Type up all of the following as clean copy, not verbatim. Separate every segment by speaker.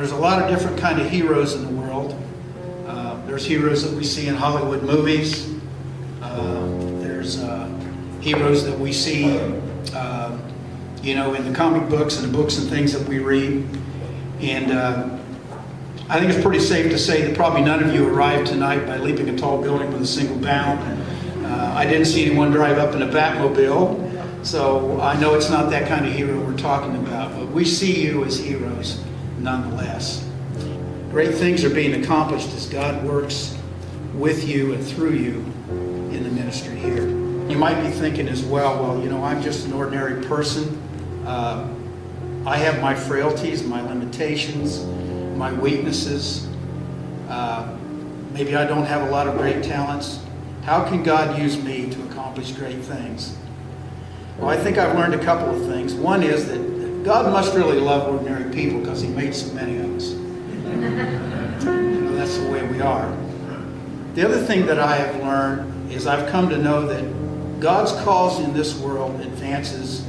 Speaker 1: There's a lot of different kind of heroes in the world. There's heroes that we see in Hollywood movies. There's heroes that we see, in the comic books and the books and things that we read. And I think it's pretty safe to say that probably none of you arrived tonight by leaping a tall building with a single bound. I didn't see anyone drive up in a Batmobile, so I know it's not that kind of hero we're talking about. But we see you as heroes nonetheless. Great things are being accomplished as God works with you and through you in the ministry here. You might be thinking as well, I'm just an ordinary person. I have my frailties, my limitations, my weaknesses. Maybe I don't have a lot of great talents. How can God use me to accomplish great things? Well, I think I've learned a couple of things. One is that God must really love ordinary people because He made so many of us. That's the way we are. The other thing that I have learned is I've come to know that God's cause in this world advances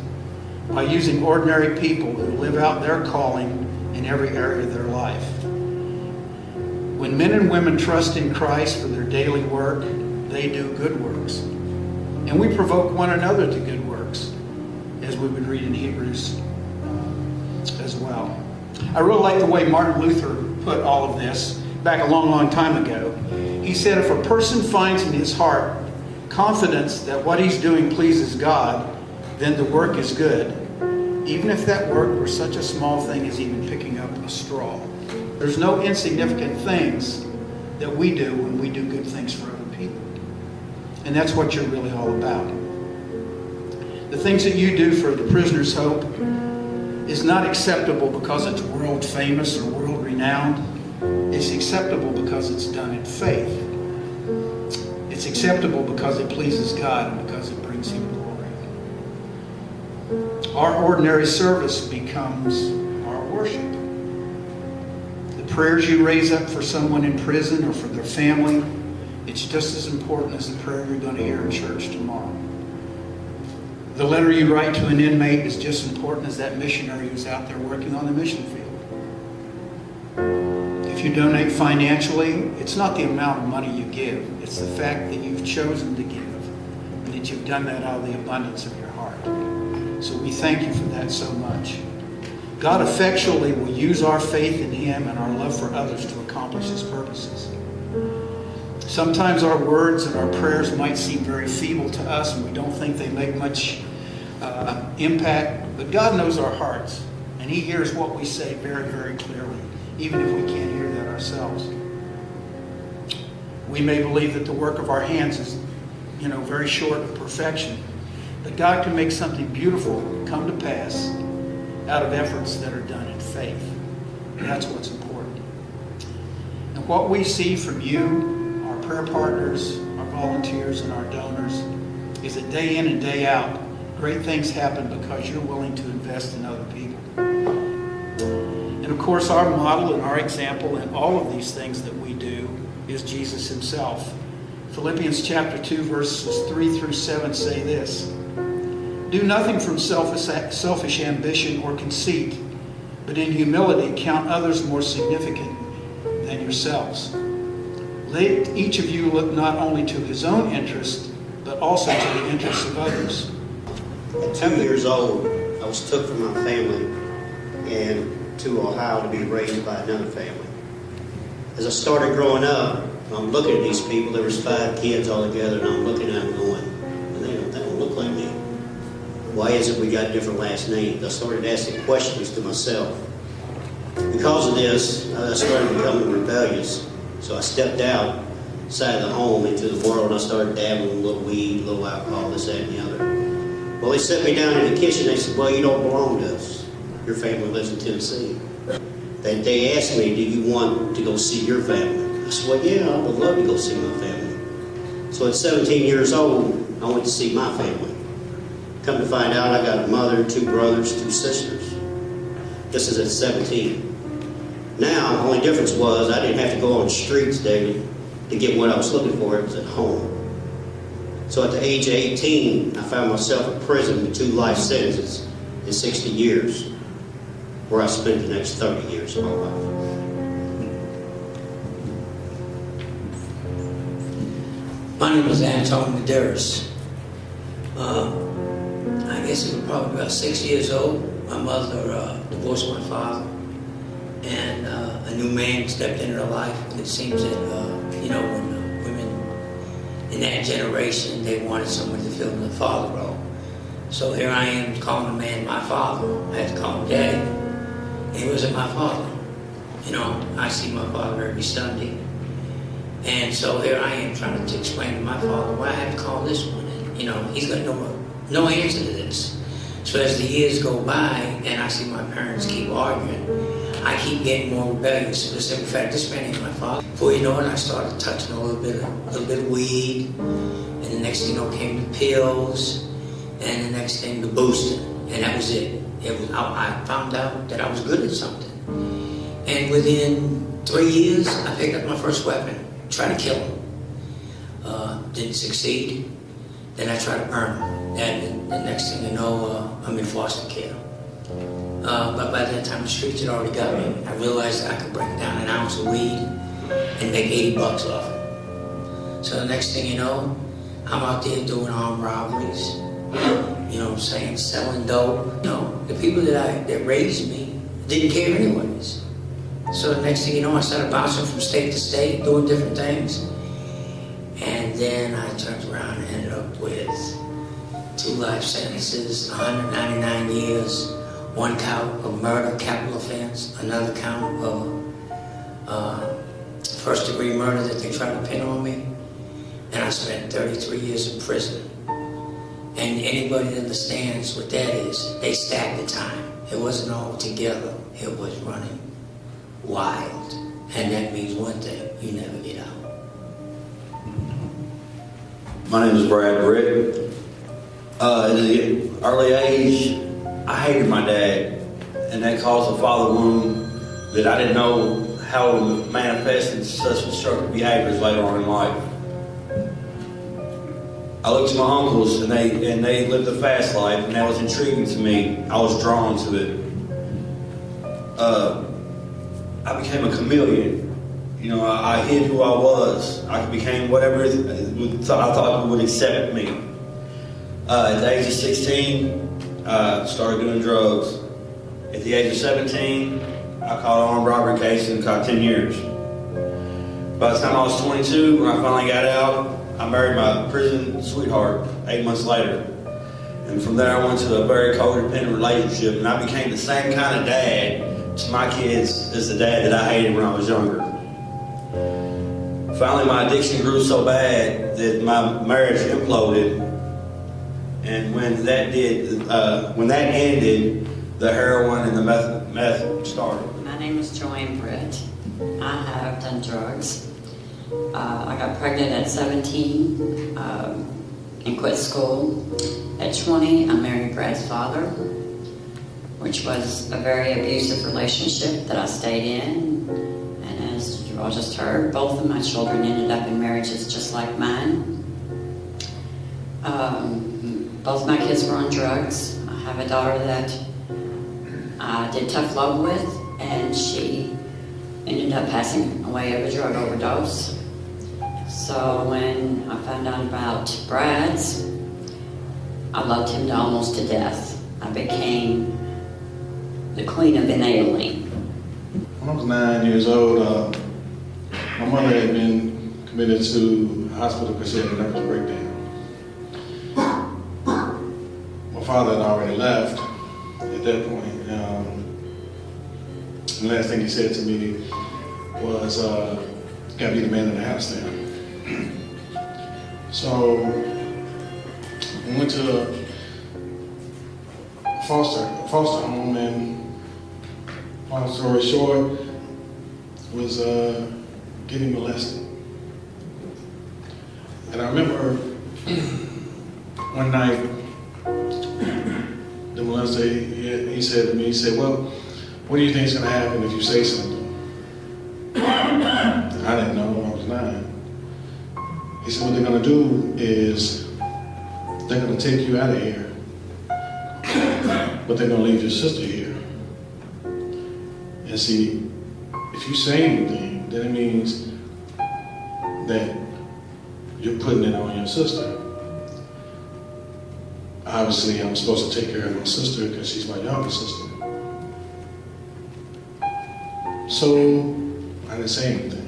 Speaker 1: by using ordinary people who live out their calling in every area of their life. When men and women trust in Christ for their daily work, they do good works. And we provoke one another to good works, as we would read in Hebrews as well. I really like the way Martin Luther put all of this back a long, long time ago. He said, if a person finds in his heart confidence that what he's doing pleases God, then the work is good, even if that work were such a small thing as even picking up a straw. There's no insignificant things that we do when we do good things for other people. And that's what you're really all about. The things that you do for the Prisoner's Hope is not acceptable because it's world famous or world renowned. It's acceptable because it's done in faith. It's acceptable because it pleases God and because it brings Him glory. Our ordinary service becomes our worship. The prayers you raise up for someone in prison or for their family, it's just as important as the prayer you're going to hear in church tomorrow. The letter you write to an inmate is just as important as that missionary who's out there working on the mission field. If you donate financially, it's not the amount of money you give. It's the fact that you've chosen to give and that you've done that out of the abundance of your heart. So we thank you for that so much. God effectually will use our faith in Him and our love for others to accomplish His purposes. Sometimes our words and our prayers might seem very feeble to us and we don't think they make much impact, but God knows our hearts and He hears what we say very, very clearly, even if we can't hear that ourselves. We may believe that the work of our hands is, very short of perfection, but God can make something beautiful come to pass out of efforts that are done in faith. And that's what's important. And what we see from you, our prayer partners, our volunteers, and our donors, is that day in and day out, great things happen because you're willing to invest in other people. And of course, our model and our example in all of these things that we do is Jesus Himself. Philippians chapter 2, verses 3 through 7 say this: do nothing from selfish ambition or conceit, but in humility count others more significant than yourselves. Let each of you look not only to his own interest, but also to the interests of others.
Speaker 2: At 2 years old, I was took from my family and to Ohio to be raised by another family. As I started growing up, I'm looking at these people. There was 5 kids all together, and I'm looking at them going, they don't look like me. Why is it we got different last names? I started asking questions to myself. Because of this, I started becoming rebellious. So I stepped outside of the home into the world, and I started dabbling with a little weed, a little alcohol, this, that, and the other. Well, they set me down in the kitchen. They said, well, you don't belong to us. Your family lives in Tennessee. They asked me, do you want to go see your family? I said, well, yeah, I would love to go see my family. So at 17 years old, I went to see my family. Come to find out, I got a mother, 2 brothers, 2 sisters. This is at 17. Now, the only difference was I didn't have to go on the streets daily to get what I was looking for. It was at home. So at the age of 18, I found myself in prison with 2 life sentences and 60 years. where I spent the next 30 years of my life.
Speaker 3: My name is Anton Medeiros. I guess it was probably about 6 years old. My mother divorced my father, and a new man stepped into her life. And it seems that, when women in that generation, they wanted someone to fill the father role. So here I am calling a man my father. I had to call him Daddy. He wasn't my father. I see my father every Sunday. And so here I am trying to explain to my father why I have to call this one. And, he's got no answer to this. So as the years go by and I see my parents keep arguing, I keep getting more rebellious. In fact, this man ain't my father. Before you know it, I started touching a little bit of weed. And the next thing came the pills. And the next thing, the boosting. And that was it. I found out that I was good at something. And within 3 years, I picked up my first weapon. Tried to kill him. Didn't succeed. Then I tried to burn him. And the next thing you know, I'm in foster care. But by that time, the streets had already got me. I realized that I could bring down an ounce of weed and make $80 off it. So the next thing you know, I'm out there doing armed robberies. Selling dope. The people that raised me didn't care anyways. So the next thing you know, I started bouncing from state to state, doing different things. And then I turned around and ended up with 2 life sentences, 199 years, 1 count of murder, capital offense, another count of first-degree murder that they tried to pin on me. And I spent 33 years in prison. And anybody that understands what that is, they stacked the time. It wasn't all together. It was running wild. And that means one thing, you never get out.
Speaker 4: My name is Brad Britt. At an early age, I hated my dad, and that caused a father wound that I didn't know how it manifested such destructive behaviors later on in life. I looked to my uncles, and they lived a fast life, and that was intriguing to me. I was drawn to it. I became a chameleon. I hid who I was. I became whatever I thought people would accept me. At the age of 16, I started doing drugs. At the age of 17, I caught an armed robbery case and caught 10 years. By the time I was 22, when I finally got out, I married my prison sweetheart 8 months later. And from there I went to a very codependent relationship, and I became the same kind of dad to my kids as the dad that I hated when I was younger. Finally, my addiction grew so bad that my marriage imploded. And when that ended, the heroin and the meth started.
Speaker 5: My name is Joanne Britt. I have done drugs. I got pregnant at 17 and quit school. At 20, I married Brad's father, which was a very abusive relationship that I stayed in. And as you all just heard, both of my children ended up in marriages just like mine. Both my kids were on drugs. I have a daughter that I did tough love with, and she ended up passing away of a drug overdose. So when I found out about Brad's, I loved him almost to death. I became the queen of enabling.
Speaker 6: When I was 9 years old, my mother had been committed to hospital because she had a nervous breakdown. My father had already left at that point. The last thing he said to me was, "Gotta be the man in the house now." So I went to a foster home, and long story short, was getting molested. And I remember one night, the molester, he said to me, he said, "Well, what do you think is going to happen if you say something?" I didn't know, I was 9. He said, "What they're going to do is they're going to take you out of here, but they're going to leave your sister here." And see, if you say anything, then it means that you're putting it on your sister. Obviously, I'm supposed to take care of my sister because she's my younger sister. So I didn't say anything.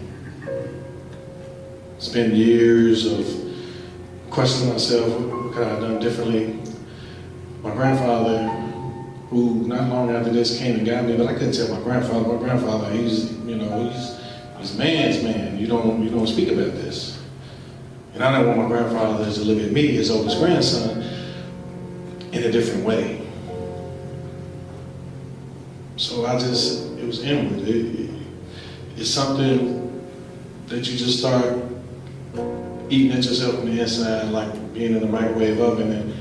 Speaker 6: Spent years of questioning myself, what could I have done differently? My grandfather, who not long after this came and got me, but I couldn't tell my grandfather. My grandfather, he's a man's man. You don't speak about this. And I don't want my grandfather to look at me, his oldest grandson, in a different way. So it was inward. It's something that you just start eating at yourself on the inside, like being in a microwave oven, and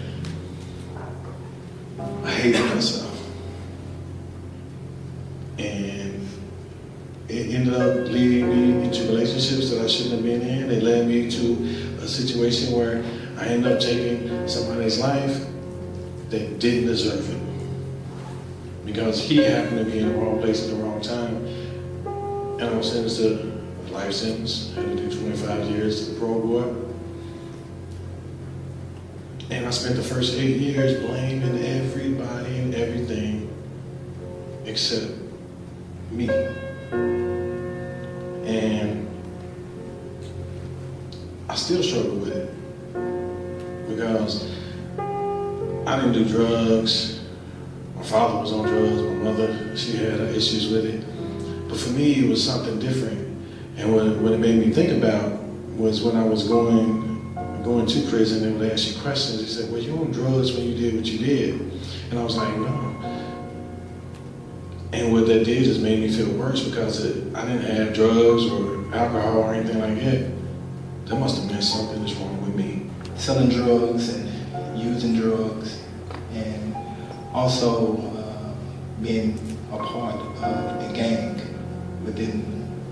Speaker 6: I hated myself. And it ended up leading me into relationships that I shouldn't have been in. It led me to a situation where I ended up taking somebody's life that didn't deserve it. Because he happened to be in the wrong place at the wrong time. And I was sentenced to a life sentence. I had to do 25 years to the parole board. And I spent the first 8 years blaming everybody and everything except me. And I still struggle with it because I didn't do drugs. My father was on drugs. My mother, she had her issues with it. But for me, it was something different. And what it made me think about was when I was going to prison, they would ask you questions. They said, well, you on drugs when you did what you did? And I was like, no. And what that did is made me feel worse because I didn't have drugs or alcohol or anything like that. There must have been something that's wrong with me.
Speaker 7: Selling drugs and using drugs, and also being a part of a gang within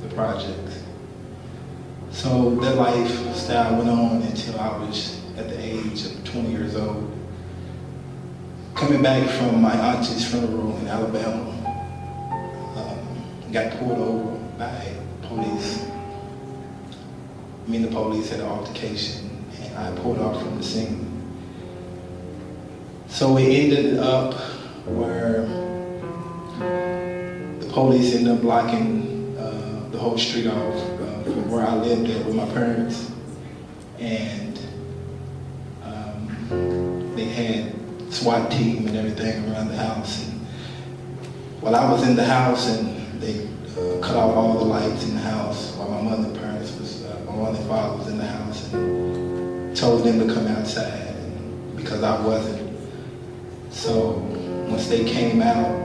Speaker 7: the projects. So that lifestyle went on until I was at the age of 20 years old. Coming back from my auntie's funeral in Alabama, got pulled over by police. Me and the police had an altercation, and I pulled off from the scene. So it ended up where the police ended up blocking the whole street off from where I lived at with my parents, and they had SWAT team and everything around the house. And while I was in the house, and they cut off all the lights in the house while my mother and parents was, my mother and father was in the house, and told them to come outside because I wasn't. So once they came out,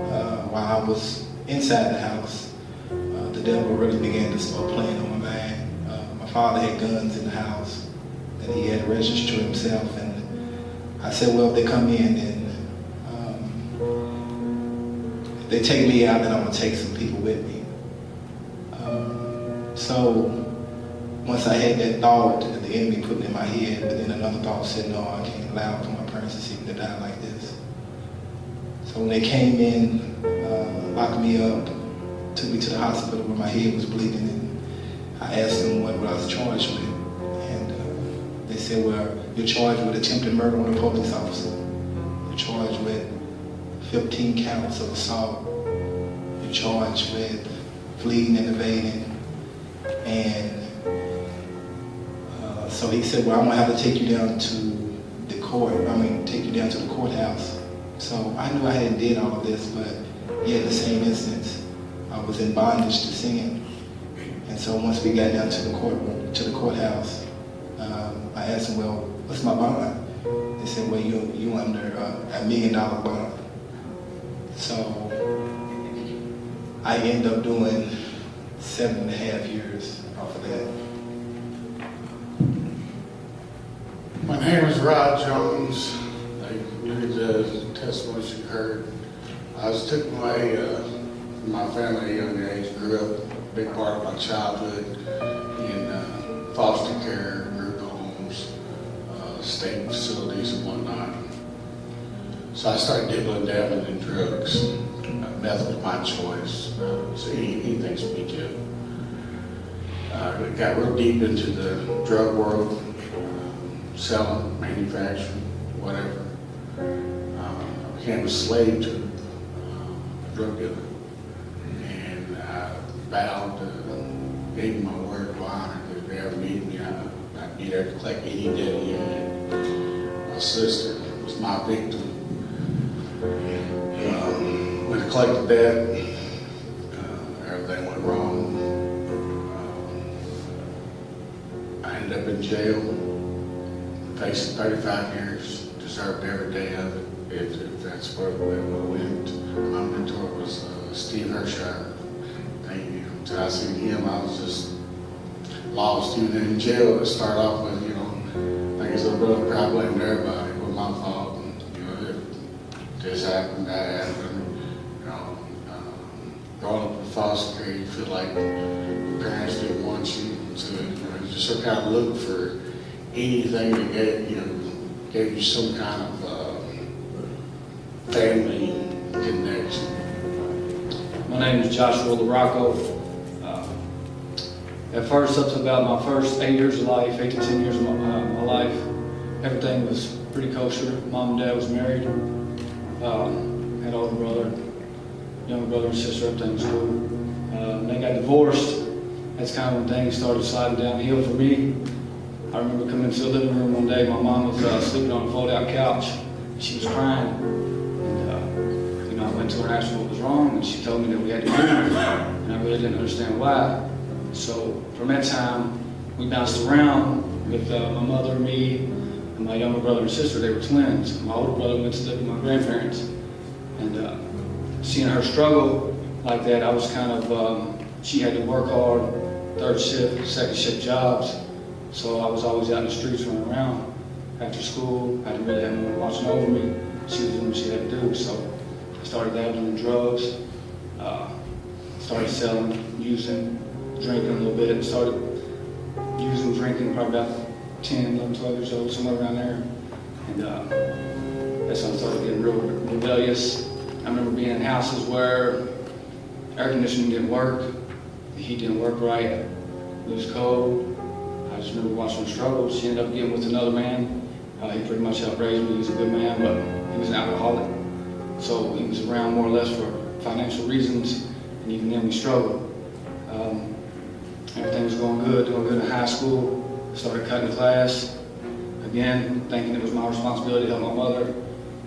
Speaker 7: while I was inside the house, the devil really began to start playing on my mind. My father had guns in the house that he had registered himself, and I said, well, if they come in, then if they take me out, then I'm gonna take some people with me. So once I had that thought, the enemy put it in my head, but then another thought said, no, I can't allow for my parents to see me to die like this. So when they came in, locked me up, took me to the hospital where my head was bleeding, and I asked them what I was charged with. And they said, well, you're charged with attempted murder on a police officer. You're charged with 15 counts of assault. You're charged with fleeing and evading. And so he said, well, I'm gonna have to take you down to the take you down to the courthouse. So I knew I hadn't did all of this, but yet in the same instance, I was in bondage to sin. And so once we got down to the courthouse, I asked them, well, what's my bond? They said, well, you under $1 million bond. So I ended up doing 7.5 years off of that.
Speaker 8: My name is Rod Jones. Like the testimony you heard, I was took away from my family at a young age. Grew up a big part of my childhood in foster care, group homes, state facilities and whatnot. So I started dabbling in drugs meth was my choice. So anything to be good. Got real deep into the drug world, selling, manufacturing, whatever. I became a slave to a drug dealer. And I vowed, gave him my word of honor that if they ever needed me, I'd be there to collect any debt he had. My sister was my victim. When I collected debt, everything went wrong. I ended up in jail, facing 35 years, deserved every day of it, if that's where we went. My mentor was Steve Hershire. Thank you. Until I seen him, I was just lost. Even in jail, it started off with, like his little brother probably blamed everybody. It was my fault. And, this happened, that happened. Growing up in foster care, you feel like your parents didn't want you to, you just sort of kind of look for anything that gave you some kind of family connection.
Speaker 9: My name is Joshua LaRocco. At first, up to about my first 8 years of life, 8 to 10 years of my life, everything was pretty kosher. Mom and dad was married. Had older brother, younger brother and sister, everything was cool. They got divorced. That's kind of when things started sliding downhill for me. I remember coming into the living room one day, my mom was sleeping on a fold-out couch. She was crying. And, I went to her and asked her what was wrong, and she told me that we had to move. And I really didn't understand why. So from that time, we bounced around with my mother, me, and my younger brother and sister. They were twins. My older brother went to live with my grandparents. And seeing her struggle like that, I was kind of, she had to work hard, third shift, second shift jobs. So I was always out in the streets running around. After school, I didn't really have anyone watching over me. She was doing what she had to do. So I started dabbling in drugs, started selling, using, drinking a little bit. Started using, drinking probably about 10, 11, 12 years old, somewhere around there. And that's when I started getting real rebellious. I remember being in houses where air conditioning didn't work, the heat didn't work right, it was cold. I just remember watching her struggle. She ended up getting with another man. He pretty much helped raise me. He was a good man, but he was an alcoholic. So he was around more or less for financial reasons, and even then we struggled. Everything was going good in high school. Started cutting class. Again, thinking it was my responsibility to help my mother.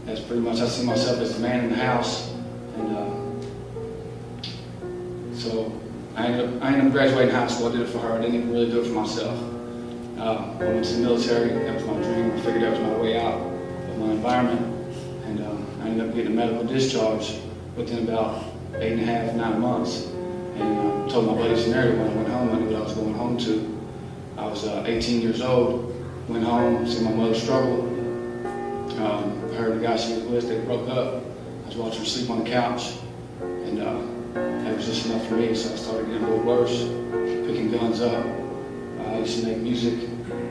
Speaker 9: That's pretty much, I see myself as the man in the house. And so I ended up graduating high school. I did it for her. I didn't even really do it for myself. I went to the military. That was my dream. I figured that was my way out of my environment. And I ended up getting a medical discharge within about 8.5, 9 months. And told my buddy scenario when I went home. I knew what I was going home to. I was 18 years old. Went home, see my mother struggle. Heard the guy she was with, they broke up. I was watching her sleep on the couch. And that was just enough for me, so I started getting a little worse, picking guns up. I used to make music,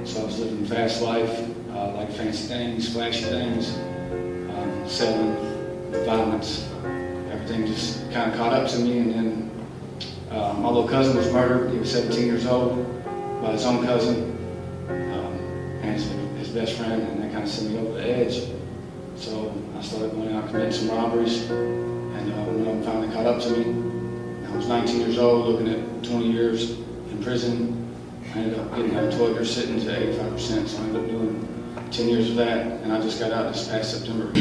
Speaker 9: so I was living a fast life, like fancy things, flashy things, selling, violence. Everything just kind of caught up to me, and then my little cousin was murdered. He was 17 years old by his own cousin, and his best friend, and that kind of sent me over the edge. So I started going out committing some robberies, and one of them finally caught up to me. I was 19 years old, looking at 20 years in prison. I ended up getting a 12-year sentence at 85%, so I ended up doing 10 years of that, and I just got out this past September.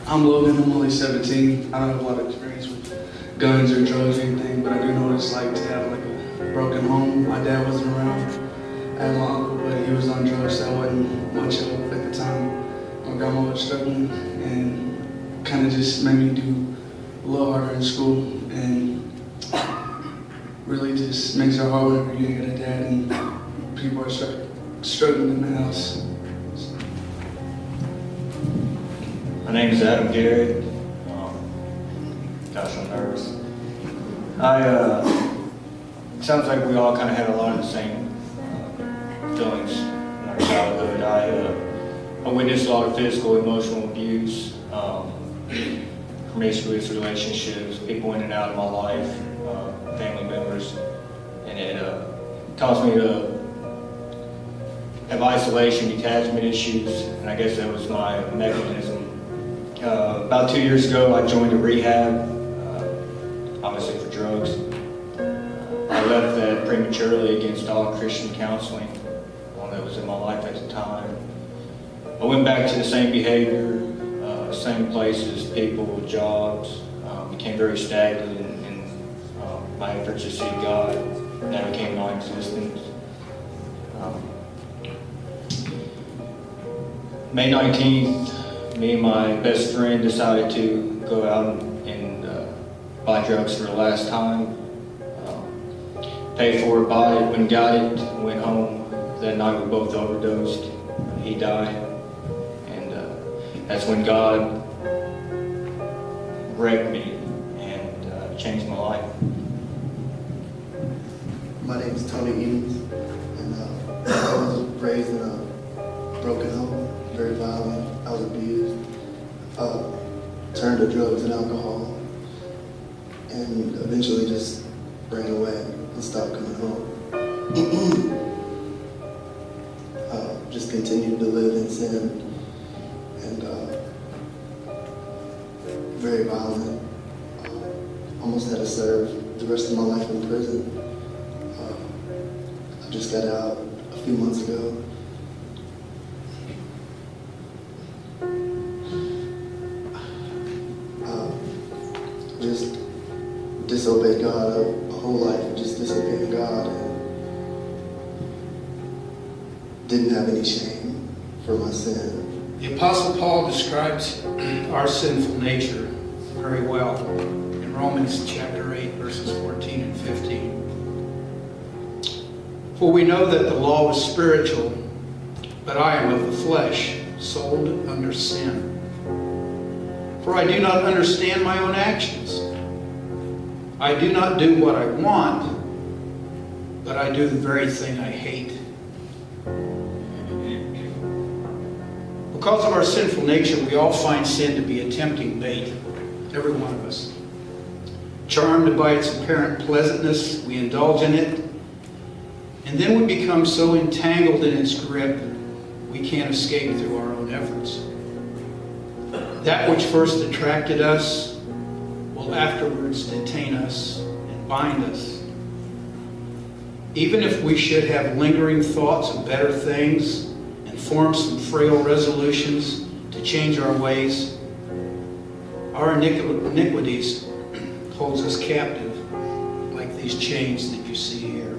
Speaker 10: I'm Logan, I'm only 17. I don't have a lot of experience with guns or drugs or anything, but I do know what it's like to have like a broken home. My dad wasn't around. I had my uncle, but he was on drugs, so that wasn't much help at the time. My grandma was struggling and kind of just made me do a little harder in school, and really just makes it hard whenever you get a dad and people are struggling in the house.
Speaker 11: My name is Adam Garrett. Gosh, I'm nervous. Sounds like we all kind of had a lot of the same feelings in our childhood. I witnessed a lot of physical, emotional abuse. promiscuous relationships, people in and out of my life, family members, and it caused me to have isolation, detachment issues, and I guess that was my mechanism. About 2 years ago, I joined a rehab, obviously for drugs. I left that prematurely against all Christian counseling, one that was in my life at the time. I went back to the same behavior, same places, people, jobs, became very stagnant in my efforts to seek God. That became non-existent. May 19th, me and my best friend decided to go out and buy drugs for the last time. Paid for it, bought it, went and got it, went home. That night we both overdosed. He died. And that's when God wrecked me and changed my life.
Speaker 12: My name is Tony Eames, and I was raised in a broken home, very violent. I was abused, turned to drugs and alcohol, and eventually just ran away and stopped coming home. Just continued to live in sin, and very violent. Almost had to serve the rest of my life in prison. I just got out a few months ago. Just disobeyed God a whole life, just disobeying God, and didn't have any shame for my sin.
Speaker 1: The Apostle Paul describes our sinful nature very well in Romans chapter 8, verses 14 and 15. For we know that the law is spiritual, but I am of the flesh, sold under sin. For I do not understand my own actions. I do not do what I want, but I do the very thing I hate. Because of our sinful nature, we all find sin to be a tempting bait. Every one of us. Charmed by its apparent pleasantness, we indulge in it. And then we become so entangled in its grip, we can't escape through our own efforts. That which first attracted us will afterwards detain us and bind us. Even if we should have lingering thoughts of better things and form some frail resolutions to change our ways, our iniquities holds us captive like these chains that you see here.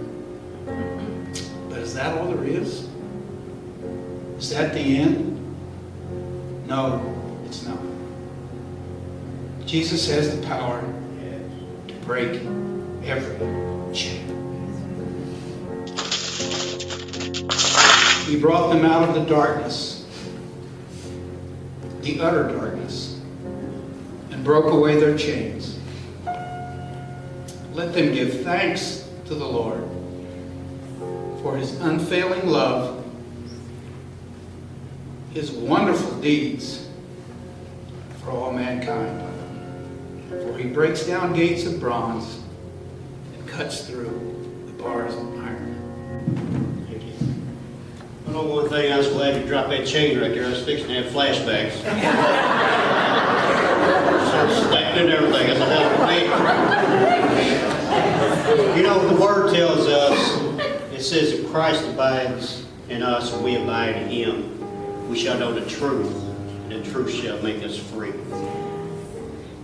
Speaker 1: But is that all there is? Is that the end? No, it's not. Jesus has the power to break every chain. He brought them out of the darkness, the utter darkness, and broke away their chains. Let them give thanks to the Lord for His unfailing love, His wonderful deeds for all mankind. For He breaks down gates of bronze and cuts through the bars of iron.
Speaker 2: Thank you. I know one thing, I was glad you dropped that chain right there. I was fixing to have flashbacks. Started stacking and everything. That's a hell of a thing. You know, the Word tells us, it says, if Christ abides in us and we abide in Him, we shall know the truth, and the truth shall make us free.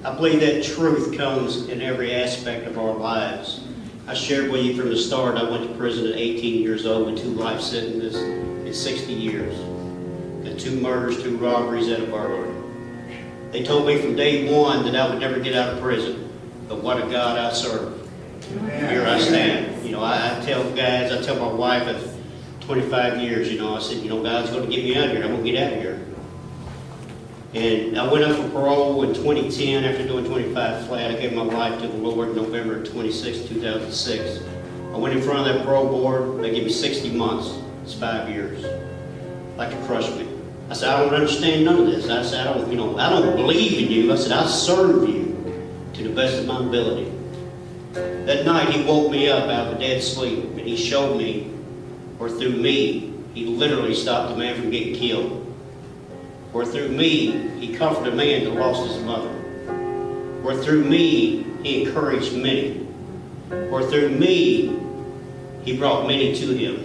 Speaker 2: I believe that truth comes in every aspect of our lives. I shared with you from the start, I went to prison at 18 years old with 2 life sentences in 60 years. Got 2 murders, 2 robberies, and a burglary. They told me from day one that I would never get out of prison. But what a God I serve. Here I stand. You know, I tell guys, I tell my wife of 25 years, you know, I said, you know, God's going to get me out of here. I'm going to get out of here. And I went up for parole in 2010 after doing 25 flat. I gave my life to the Lord in November 26, 2006. I went in front of that parole board. They gave me 60 months. It's 5 years. Like to crush me. I said, I don't understand none of this. I said, I don't believe in you. I said, I serve you to the best of my ability. That night he woke me up out of a dead sleep, and he showed me, or through me, he literally stopped a man from getting killed. Or through me, he comforted a man that lost his mother. Or through me, he encouraged many. Or through me, he brought many to him.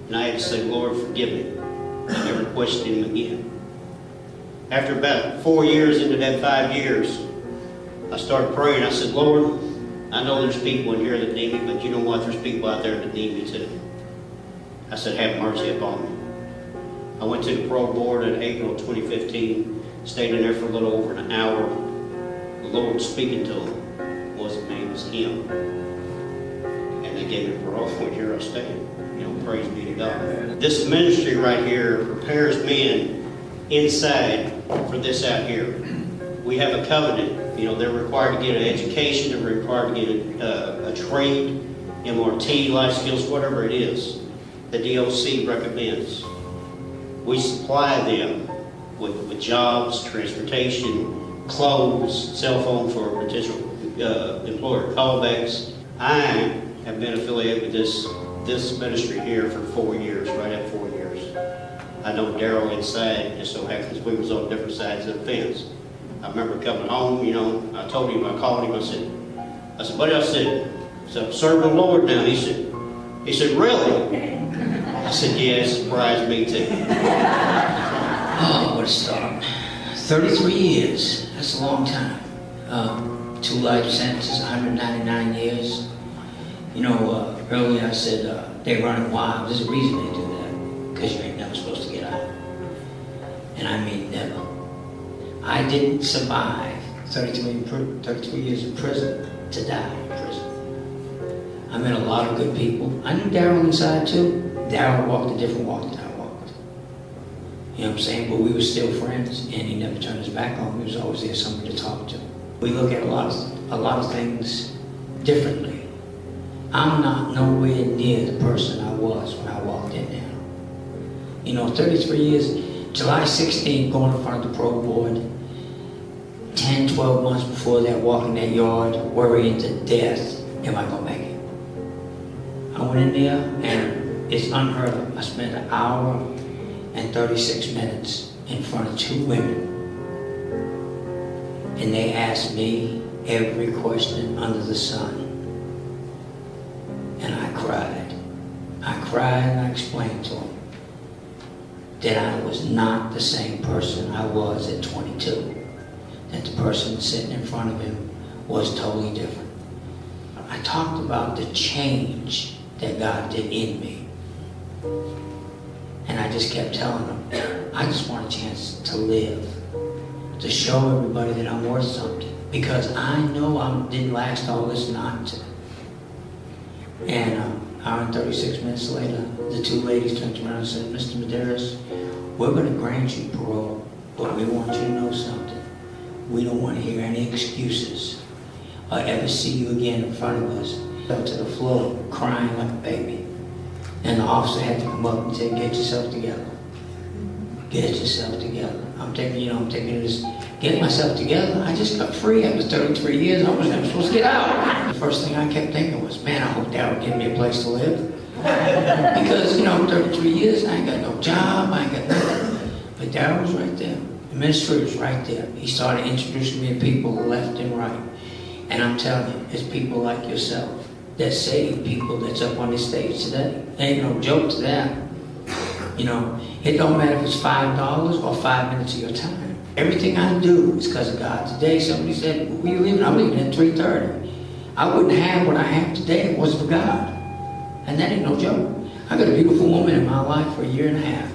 Speaker 2: And I had to say, Lord, forgive me. I never questioned him again. After about 4 years into that 5 years, I started praying. I said, Lord, I know there's people in here that need me, but you know what? There's people out there that need me too. I said, have mercy upon me. I went to the parole board in April 2015, stayed in there for a little over an hour. The Lord speaking to him wasn't me, it was him. And they gave me parole, and here I stand. Praise be to God. This ministry right here prepares men inside for this out here. We have a covenant. They're required to get an education, they're required to get a trade, MRT, life skills, whatever it is the DOC recommends. We supply them with jobs, transportation, clothes, cell phone for potential employer callbacks. I have been affiliated with this ministry here for 4 years, right at 4 years. I know Daryl inside, just so happens we was on different sides of the fence. I remember coming home, I told him, I called him, I said, buddy, I said, I'm serving the Lord now. He said, really? I said, yeah, it surprised me too.
Speaker 3: Oh, what a start. 33 years, that's a long time. 2 life sentences, 199 years. Earlier I said they're running wild. There's a reason they do that, because you ain't never supposed to get out. And I mean never. I didn't survive 33 years in prison to die in prison. I met a lot of good people. I knew Daryl inside too. Daryl walked a different walk than I walked. You know what I'm saying? But we were still friends, and he never turned his back on me. He was always there, somebody to talk to. We look at a lot of things differently. I'm not nowhere near the person I was when I walked in there. 33 years, July 16th, going in front of the parole board, 10, 12 months before that, walking that yard, worrying to death, am I gonna make it? I went in there, and it's unheard of. I spent 1 hour and 36 minutes in front of 2 women. And they asked me every question under the sun. And I cried. I cried and I explained to them that I was not the same person I was at 22. That the person sitting in front of him was totally different. I talked about the change that God did in me. And I just kept telling them, I just want a chance to live, to show everybody that I'm worth something. Because I know I didn't last all this not to. And an hour and 36 minutes later, the 2 ladies turned around and said, Mr. Medeiros, we're going to grant you parole, but we want you to know something. We don't want to hear any excuses or ever see you again in front of us. Fell to the floor, crying like a baby. And the officer had to come up and say, get yourself together. Get yourself together. I'm taking this, get myself together. I just got free after 33 years. I was never supposed to get out. The first thing I kept thinking was, man, I hope Dad will give me a place to live. Because, 33 years, I ain't got no job, I ain't got nothing. But Dad was right there. The ministry was right there. He started introducing me to people left and right. And I'm telling you, it's people like yourself that save people that's up on this stage today. There ain't no joke to that. It don't matter if it's $5 or 5 minutes of your time. Everything I do is because of God. Today, somebody said, where you leaving? I'm leaving at 3:30. I wouldn't have what I have today if it wasn't for God. And that ain't no joke. I got a beautiful woman in my life for 1.5 years.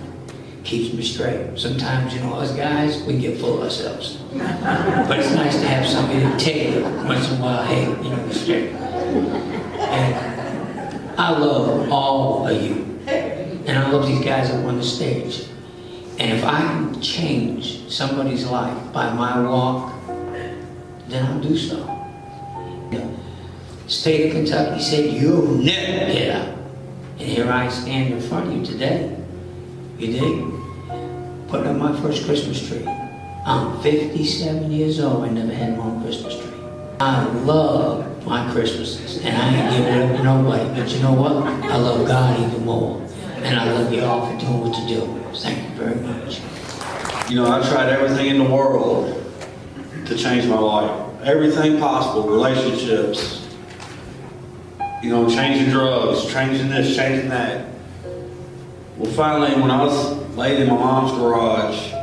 Speaker 3: Keeps me straight. Sometimes, us guys, we get full of ourselves. But it's nice to have somebody to tell you once in a while, hey, you're straight. And I love all of you. And I love these guys up on the stage. And if I can change somebody's life by my walk, then I'll do so. The state of Kentucky said, you'll never get out. And here I stand in front of you today. You dig? putting up my first Christmas tree. I'm 57 years old, I never had my own Christmas tree. I love my Christmases, and I ain't giving it up no way. But you know what? I love God even more. And I love you all for doing what you do. Thank you very much.
Speaker 4: You know, I tried everything in the world to change my life. Everything possible, relationships, you know, changing drugs, changing this, changing that. Well, finally, when I was laid in my mom's garage,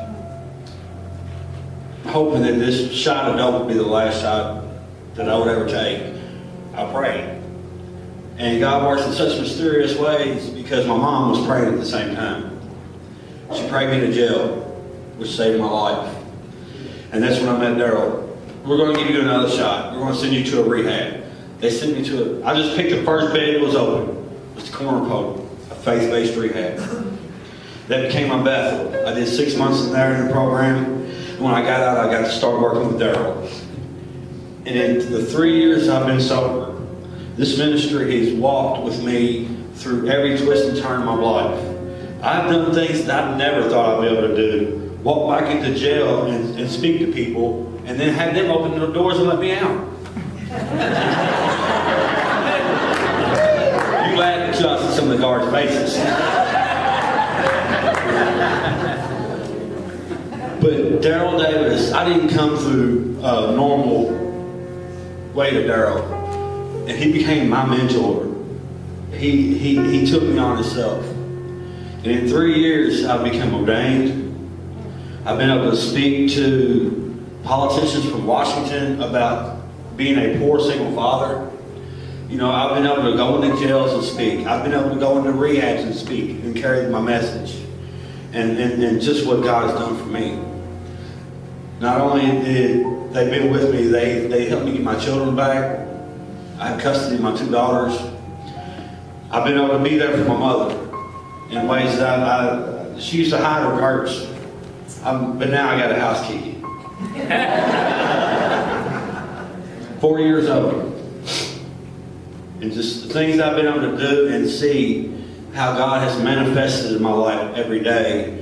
Speaker 4: hoping that this shot of dope would be the last shot that I would ever take, I prayed. And God works in such mysterious ways because my mom was praying at the same time. She prayed me to jail, which saved my life. And that's when I met Daryl. We're going to give you another shot. We're going to send you to a rehab. They sent me to I just picked the first bed that was open. It was the corner post, a faith-based rehab. That became my Bethel. I did 6 months in there in the program. And when I got out, I got to start working with Daryl. And in the 3 years I've been sober, this ministry has walked with me through every twist and turn of my life. I've done things that I never thought I'd be able to do. Walk back into jail and speak to people, and then have them open the doors and let me out. You laugh at us at some of the guards' faces. But Daryl Davis, I didn't come through a normal way to Daryl. And he became my mentor. He took me on himself. And in 3 years, I've become ordained. I've been able to speak to politicians from Washington about being a poor single father. You know, I've been able to go into jails and speak. I've been able to go into rehabs and speak and carry my message. And just what God has done for me. Not only did they been with me, they helped me get my children back. I have custody of my 2 daughters. I've been able to be there for my mother in ways that she used to hide her hurts. But now I got a house key. 4 years old. And just the things I've been able to do and see how God has manifested in my life every day.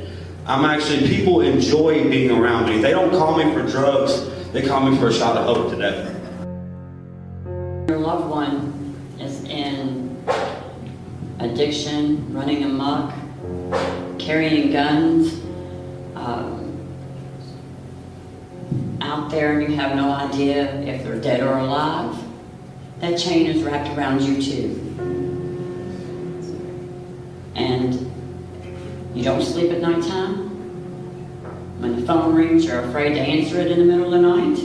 Speaker 4: People enjoy being around me. They don't call me for drugs. They call me for a shot of hope today.
Speaker 5: Your loved one is in addiction, running amok, carrying guns, out there and you have no idea if they're dead or alive. That chain is wrapped around you too. And you don't sleep at nighttime. When the phone rings, you're afraid to answer it in the middle of the night.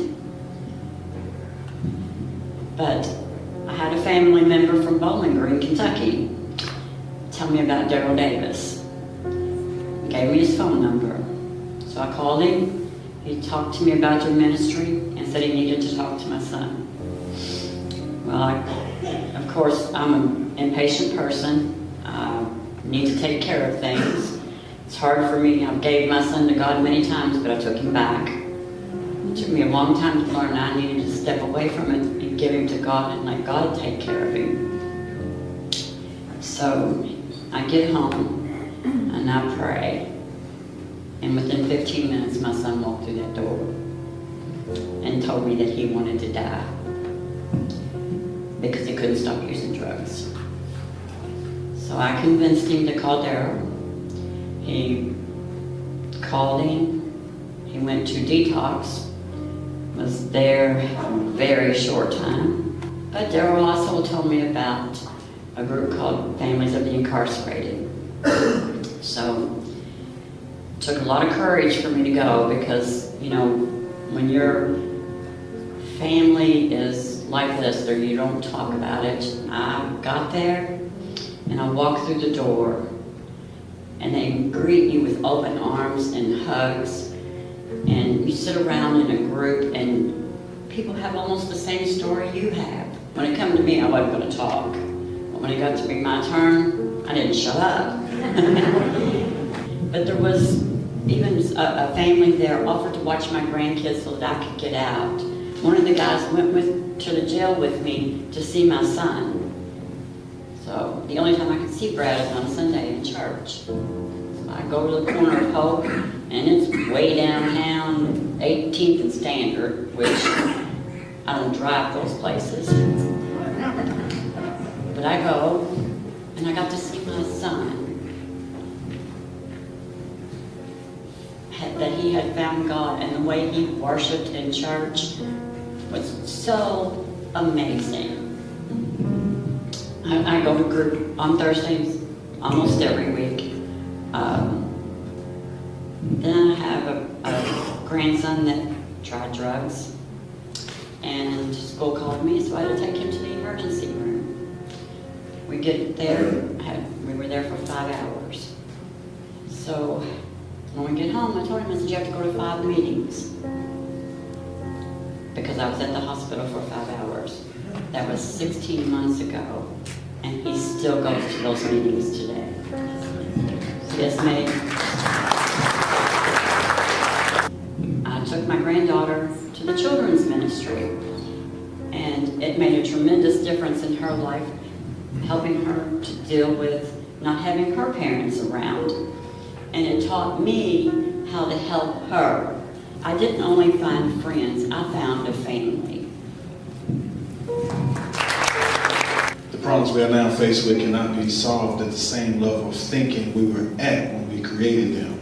Speaker 5: But I had a family member from Bowling Green, Kentucky, tell me about Daryl Davis. He gave me his phone number. So I called him. He talked to me about your ministry and said he needed to talk to my son. Well, of course, I'm an impatient person. I need to take care of things. It's hard for me. I gave my son to God many times, but I took him back. It took me a long time to learn I needed to step away from it and give him to God and let God take care of him. So I get home and I pray. And within 15 minutes, my son walked through that door and told me that he wanted to die because he couldn't stop using drugs. So I convinced him to call Daryl. He called him. He went to detox. Was there a very short time. But Daryl also told me about a group called Families of the Incarcerated. So it took a lot of courage for me to go because, you know, when your family is like this, or you don't talk about it. I got there and I walked through the door and they greet you with open arms and hugs, and you sit around in a group and people have almost the same story you have. When it came to me, I wasn't going to talk. But when it got to be my turn, I didn't shut up. But there was even a family there offered to watch my grandkids so that I could get out. One of the guys went to the jail with me to see my son. So the only time I could see Brad is on Sunday in church. So I go to the corner of Hope, and it's way downtown, 18th and Standard, which I don't drive those places. But I go, and I got to see my son, that he had found God, and the way he worshiped in church was so amazing. I go to group on Thursdays almost every week. Then I have a grandson that tried drugs, and school called me, so I had to take him to the emergency room. We get there, we were there for 5 hours. So when we get home, I told him, I said, you have to go to 5 meetings. Because I was at the hospital for 5 hours. That was 16 months ago, and he still goes to those meetings today. Yes, ma'am. I took my granddaughter to the children's ministry, and it made a tremendous difference in her life, helping her to deal with not having her parents around. And it taught me how to help her. I didn't only find friends, I found a family.
Speaker 6: The problems we are now faced with cannot be solved at the same level of thinking we were at when we created them.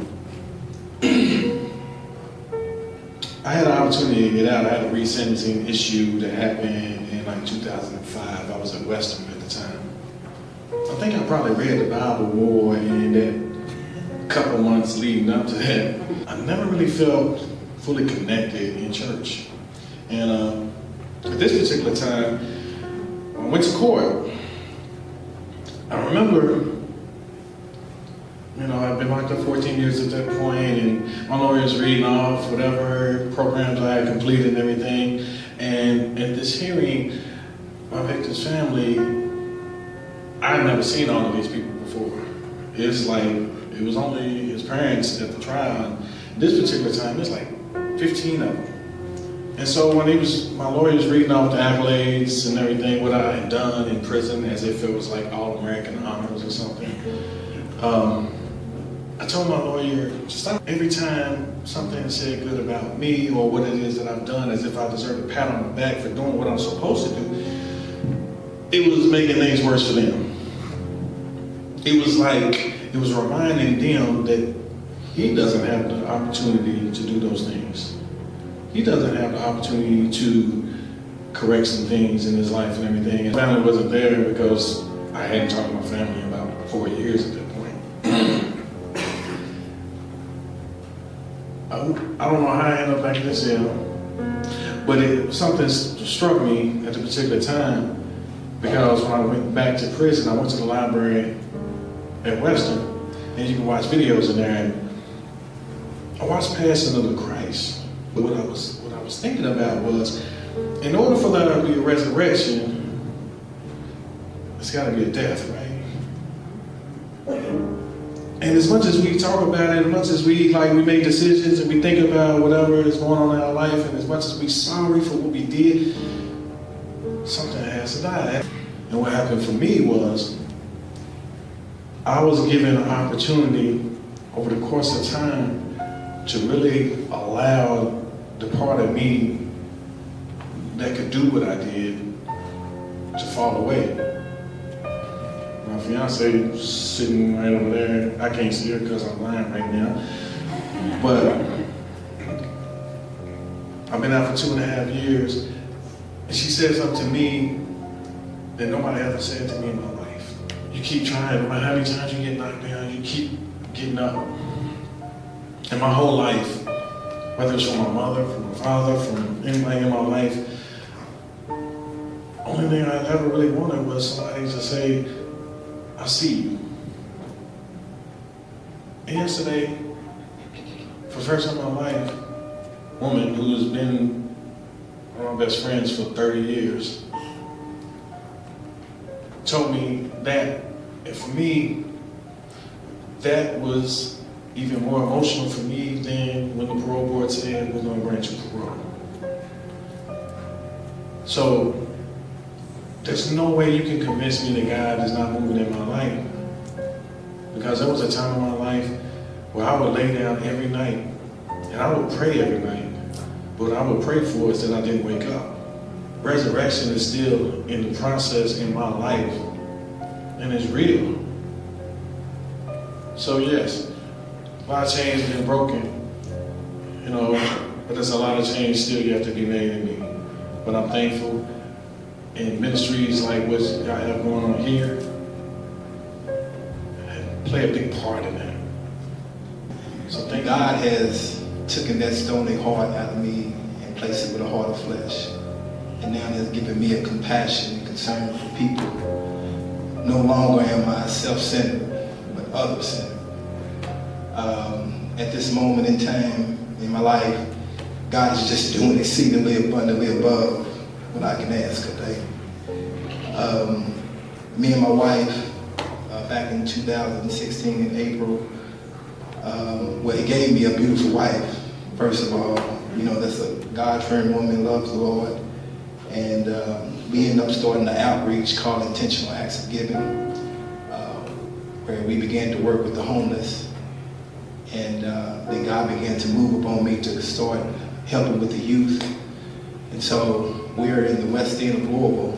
Speaker 6: I had an opportunity to get out. I had a resentencing issue that happened in like 2005. I was at Western at the time. I think I probably read the Bible more in that couple months leading up to that. I never really felt fully connected in church. And at this particular time, I went to court. I remember, I'd been locked up 14 years at that point, and my lawyer was reading off whatever programs I had completed and everything. And at this hearing, my victim's family, I had never seen all of these people before. It's like, it was only his parents at the trial. And this particular time, it's like 15 of them. And so when my lawyer was reading off the accolades and everything, what I had done in prison, as if it was like all-American honors or something, I told my lawyer, stop every time something said good about me or what it is that I've done, as if I deserve a pat on the back for doing what I'm supposed to do. It was making things worse for them. It was like, it was reminding them that he doesn't have the opportunity to do those things. He doesn't have the opportunity to correct some things in his life and everything. And family wasn't there because I hadn't talked to my family in about 4 years at that point. I don't know how I ended up back in this cell, but something struck me at the particular time, because when I went back to prison, I went to the library at Western, and you can watch videos in there, and I watched Passing of the Christ. But what I was thinking about was, in order for there to be a resurrection, it's got to be a death, right? And as much as we talk about it, as much as we make decisions and we think about whatever is going on in our life, and as much as we're sorry for what we did, something has to die. And what happened for me was, I was given an opportunity over the course of time to really allow the part of me that could do what I did to fall away. My fiance is sitting right over there. I can't see her because I'm blind right now. But I've been out for 2.5 years, and she said something to me that nobody ever said to me in my life. You keep trying, no matter how many times you get knocked down, you keep getting up. And my whole life, whether it's from my mother, from my father, from anybody in my life, only thing I ever really wanted was somebody to say, I see you. And yesterday, for the first time in my life, a woman who's been one of my best friends for 30 years told me that. And for me, that was even more emotional for me than when the parole board said, we're going to grant you parole. So, there's no way you can convince me that God is not moving in my life. Because there was a time in my life where I would lay down every night, and I would pray every night. But what I would pray for is that I didn't wake up. Resurrection is still in the process in my life, and it's real. So yes, a lot of chains have been broken, you know, but there's a lot of change still yet to be made in me. But I'm thankful in ministries like what y'all have going on here, and play a big part in that. So thank
Speaker 7: God has taken that stony heart out of me and placed it with a heart of flesh. And now has given me a compassion and concern for people. No longer am I self-centered, but other-centered. At this moment in time in my life, God is just doing exceedingly abundantly above what I can ask or think. Me and my wife, back in 2016 in April, well, He gave me a beautiful wife. First of all, you know, that's a God-fearing woman, loves the Lord. And we ended up starting an outreach called Intentional Acts of Giving, where we began to work with the homeless. And then God began to move upon me to start helping with the youth. And so we're in the west end of Louisville,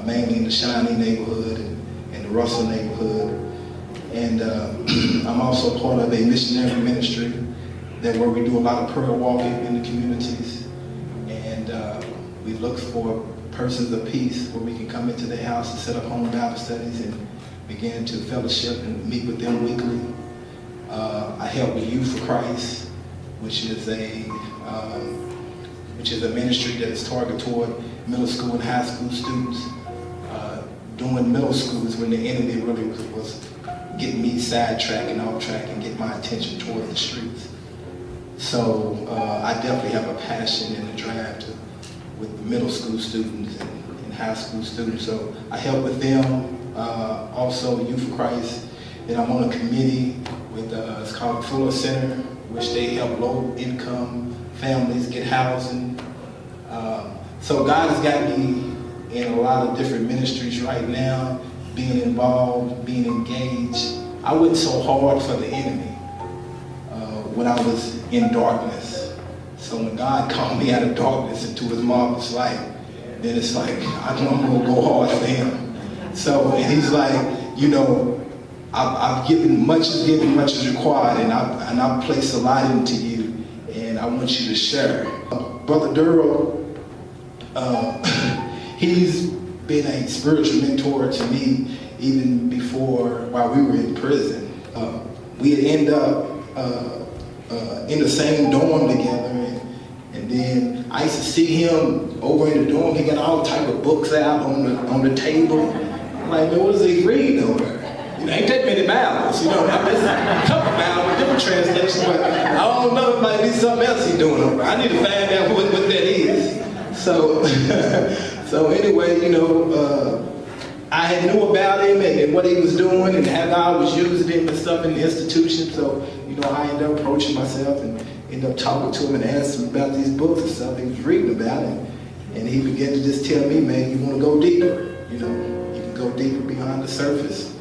Speaker 7: mainly in the Shawnee neighborhood and the Russell neighborhood. And I'm also part of a missionary ministry where we do a lot of prayer walking in the communities. And we look for persons of peace where we can come into their house and set up home Bible studies and begin to fellowship and meet with them weekly. I help with Youth for Christ, which is a ministry that is targeted toward middle school and high school students. During middle school is when the enemy really was getting me sidetracked and off track and get my attention toward the streets. So I definitely have a passion and a drive with the middle school students and high school students. So I help with them. Also Youth for Christ. Then I'm on a committee with it's called Fuller Center, which they help low-income families get housing. So God has got me in a lot of different ministries right now, being involved, being engaged. I went so hard for the enemy when I was in darkness. So when God called me out of darkness into His marvelous light, then it's like, I know I'm going to go hard for Him. So, and He's like, you know, I've given, much is given, much is required, and I've placed a lot into you, and I want you to share. Brother Durrell, he's been a spiritual mentor to me even before, while we were in prison. We had ended up in the same dorm together, and then I used to see him over in the dorm. He got all type of books out on the table. I'm like, man, what is he reading over there? You know, ain't that many Bibles, you know. There's a couple Bibles, different translations, but I don't know, it might be something else he's doing over there. I need to find out what that is. So, so anyway, you know, I had knew about him and what he was doing and how God was using him and stuff in the institution. So, you know, I ended up approaching myself and ended up talking to him and asking him about these books and stuff he was reading about. And he began to just tell me, man, you want to go deeper. You know, you can go deeper beyond the surface.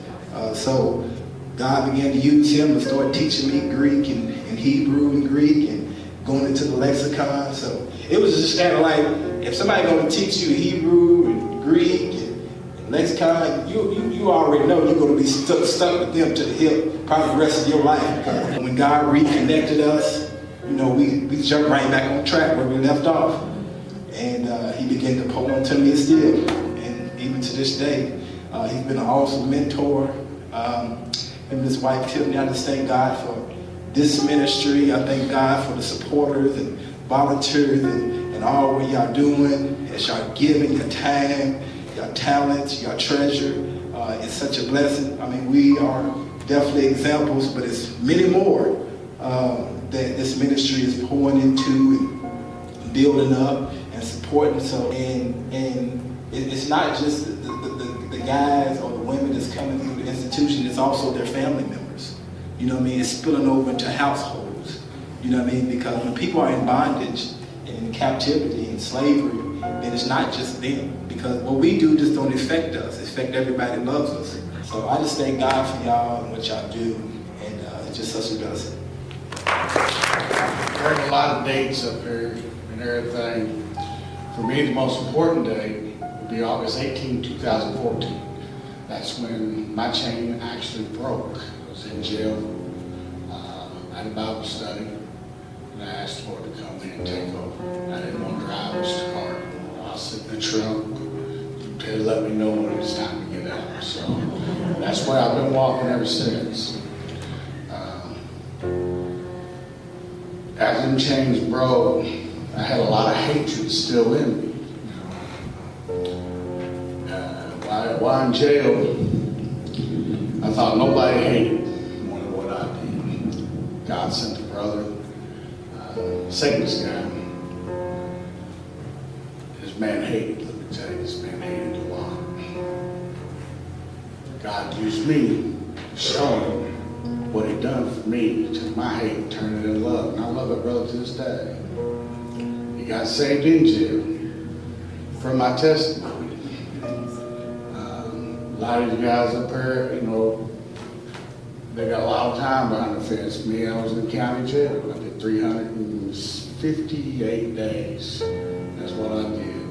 Speaker 7: So God began to use him to start teaching me Greek and Hebrew and Greek and going into the lexicon. So it was just kind of like, if somebody going to teach you Hebrew and Greek and lexicon, you already know you're going to be stuck with them to the hip probably the rest of your life. Because when God reconnected us, you know, we jumped right back on track where we left off. And he began to pull on to me still. And even to this day, he's been an awesome mentor. Him and his wife Tiffany, I just thank God for this ministry. I thank God for the supporters and volunteers and all what y'all doing, as y'all giving your time, your talents, your treasure. It's such a blessing. I mean, we are definitely examples, but it's many more that this ministry is pouring into and building up and supporting. So, and it's not just the guys or the women that's coming through the institution, it's also their family members. You know what I mean? It's spilling over into households. You know what I mean? Because when people are in bondage and in captivity and slavery, then it's not just them. Because what we do just don't affect us. It affects everybody that loves us. So I just thank God for y'all and what y'all do. And it's just such a blessing.
Speaker 8: There's a lot of dates up here and everything. For me, the most important date would be August 18, 2014. That's when my chain actually broke. I was in jail. I had a Bible study, and I asked the Lord to come in and take over. I didn't want to drive this car. I was sitting in the trunk to let me know when it was time to get out. So that's where I've been walking ever since. After them chains broke, I had a lot of hatred still in me. While in jail, I thought nobody hated more than what I did. God sent a brother, Satan's guy. This man hated, let me tell you, this man hated a lot. God used me to show him what he'd done for me. He took my hate and turned it into love. And I love that brother to this day. He got saved in jail from my testimony. A lot of these guys up here, you know, they got a lot of time behind the fence. Me, I was in county jail. I did 358 days. That's what I did.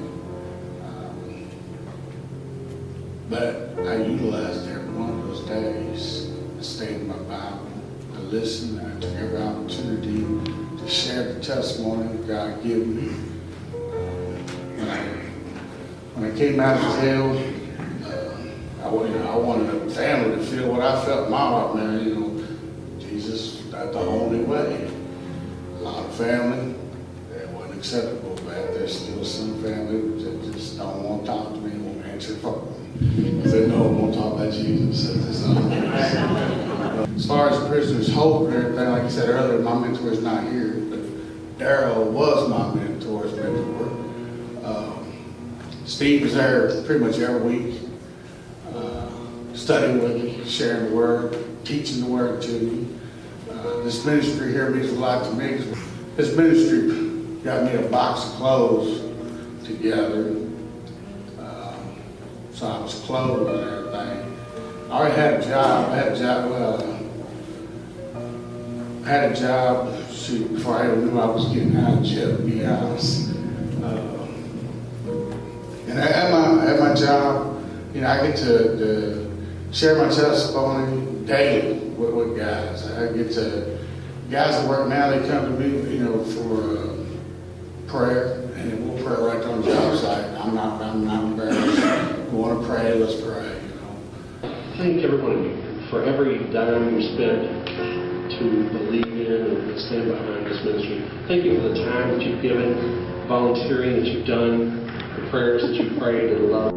Speaker 8: But I utilized every one of those days. I stayed in my Bible. I listened. I took every opportunity to share the testimony that God gave me. When I came out of jail, I wanted a family to feel what I felt in my heart, man. You know, Jesus, that's the only way. A lot of family, that wasn't acceptable, but there's still some family that just don't want to talk to me, won't answer the phone. If they know, won't talk about Jesus. As far as Prisoner's Hope and everything, like I said earlier, my mentor is not here, but Daryl was my mentor's mentor. Steve was there pretty much every week. Studying with me, sharing the word, teaching the word to me. This ministry here means a lot to me. This ministry got me a box of clothes together. So I was clothed and everything. I already had a job. I had a job, shoot, before I even knew I was getting out of jail, to be honest. And at my job, you know, I get to share my testimony daily with guys. I get to, guys that work now, they come to me, you know, for prayer, and we'll pray right there on the job site. I'm not embarrassed. We want to pray, let's pray, you know.
Speaker 13: Thank everyone for every dime you spent to believe in and stand behind this ministry. Thank you for the time that you've given, volunteering that you've done, the prayers that you've prayed, and love.